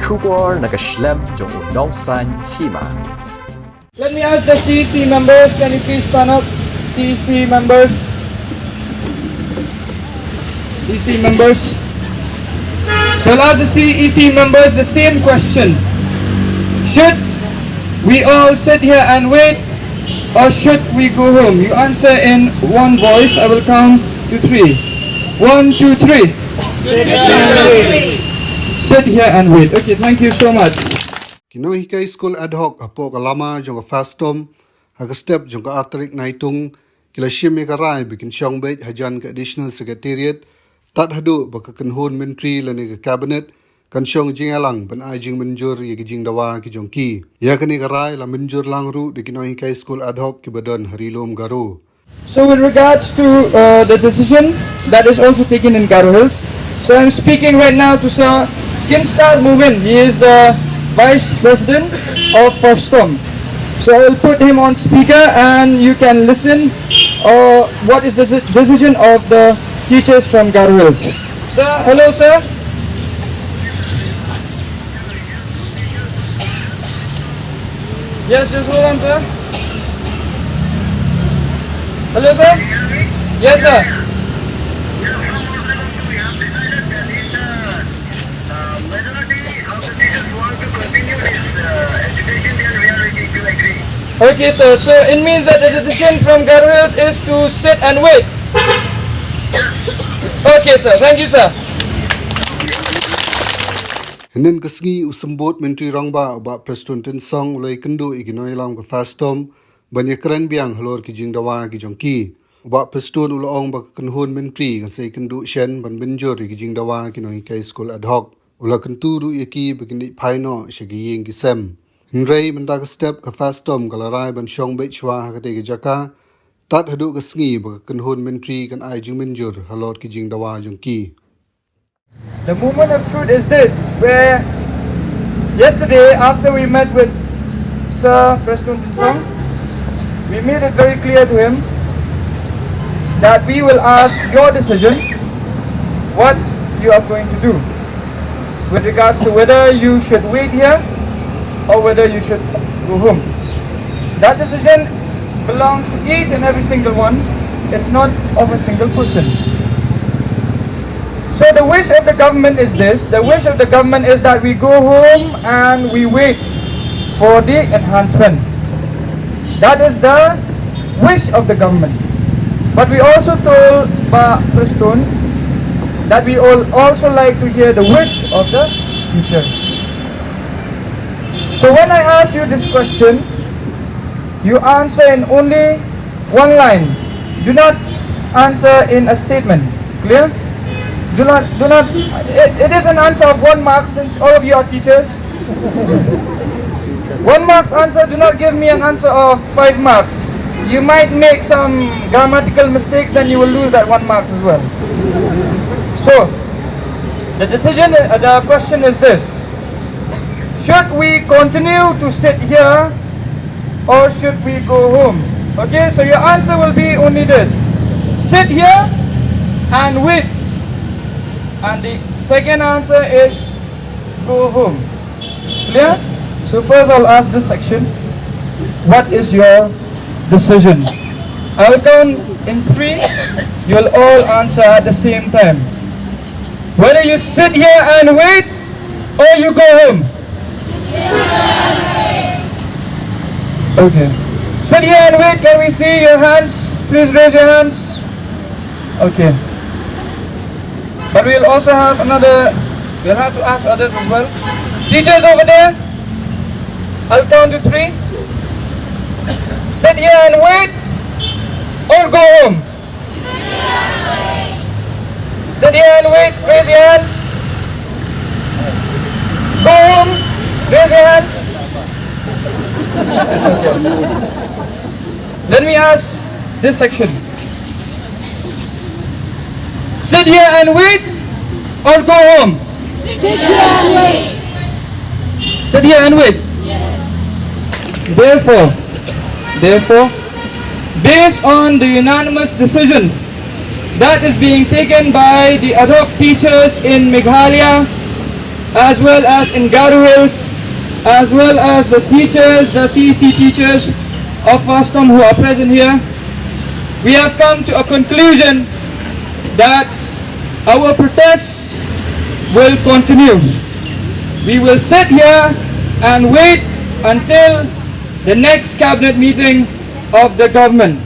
Shubor nakaslem jong unongsan Hima. Let me ask the CEC members, can you please stand up? CEC members. CEC members. So I'll ask the CEC members the same question. Should we all sit here and wait, or should we go home? You answer in one voice. I will count to 3. 1, 2, 3. Sit here and wait. Sit here and wait. Okay, thank you so much. Kinoy hikay school ad hoc apo kalama jong Fastom haga step jong ka arterik naitung kila shime karai bikin syong bet hajan ka additional secretariat tat Haduh baka Kynhun Myntri lani ka cabinet kan syong jingalang ban ai Jingmynjur ye Jingdawa ki jong Khih ya kani karai la Myntri lang ru de kinoy hikay school ad hoc ki badon harilom garu. So with regards to the decision that is also taken in Garo Hills, so I'm speaking right now to Sir Ngim. He is the Vice President of Fastom. So I will put him on speaker and you can listen what is the decision of the teachers from Garo Hills. Sir, hello sir. Yes, just hold on sir. Hello sir? Yes sir. Okay sir, so it means that the decision from Garo Hills is to sit and wait. Okay sir, thank you sir. Henen kasgi usambot Myntri rangba ba Fastom song ulai kendu ikinoy lam ka Fastom banyak keren biang halor ki Jingdawa ki jong Khih. Ba Fastom ulaong ba Kynhun Myntri kan sei kendu shen ban Jingmynjur ki Jingdawa ki noi kai school ad hoc. Ula kenturu yaki begini paino shagi yeng ki sem. Nrei mendak step ka Fastom kalarai ban syong bet shwa hakate ki jaka tat Haduh ka sngi ba Kynhun Myntri kan ai Jingmynjur halor ki Jingdawa jong Khih. The moment of truth is this, where yesterday after we met with Sir Fastom, we made it very clear to him that we will ask your decision what you are going to do with regards to whether you should wait here or whether you should go home. That decision belongs to each and every single one. It's not of a single person. So the wish of the government is this. The wish of the government is that we go home and we wait for the enhancement. That is the wish of the government. But we also told Fastom that we all also like to hear the wish of the teachers. So when I ask you this question, you answer in only one line. Do not answer in a statement. Clear? Do not. It is an answer of 1 mark since all of you are teachers. 1 mark's answer. Do not give me an answer of 5 marks. You might make some grammatical mistakes, then you will lose that 1 mark as well. So, the question is this: should we continue to sit here, or should we go home? Okay, so your answer will be only this: sit here and wait. And the second answer is go home. Clear? So first I'll ask this section. What is your decision? I will count in 3. You'll all answer at the same time. Whether you sit here and wait or you go home. Okay. Sit here and wait. Can we see your hands? Please raise your hands. Okay. But we'll also have we'll have to ask others as well. Teachers over there, I'll count to 3. Sit here and wait, or go home. Sit here and wait, raise your hands. Go home, raise your hands. Okay. Let me ask this section. Sit here and wait, or go home? Sit here and wait. Sit here and wait. Yes. Therefore, based on the unanimous decision that is being taken by the ad hoc teachers in Meghalaya, as well as in Garu Hills, as well as the teachers, the CEC teachers of Fastom who are present here, we have come to a conclusion that our protests will continue. We will sit here and wait until the next cabinet meeting of the government.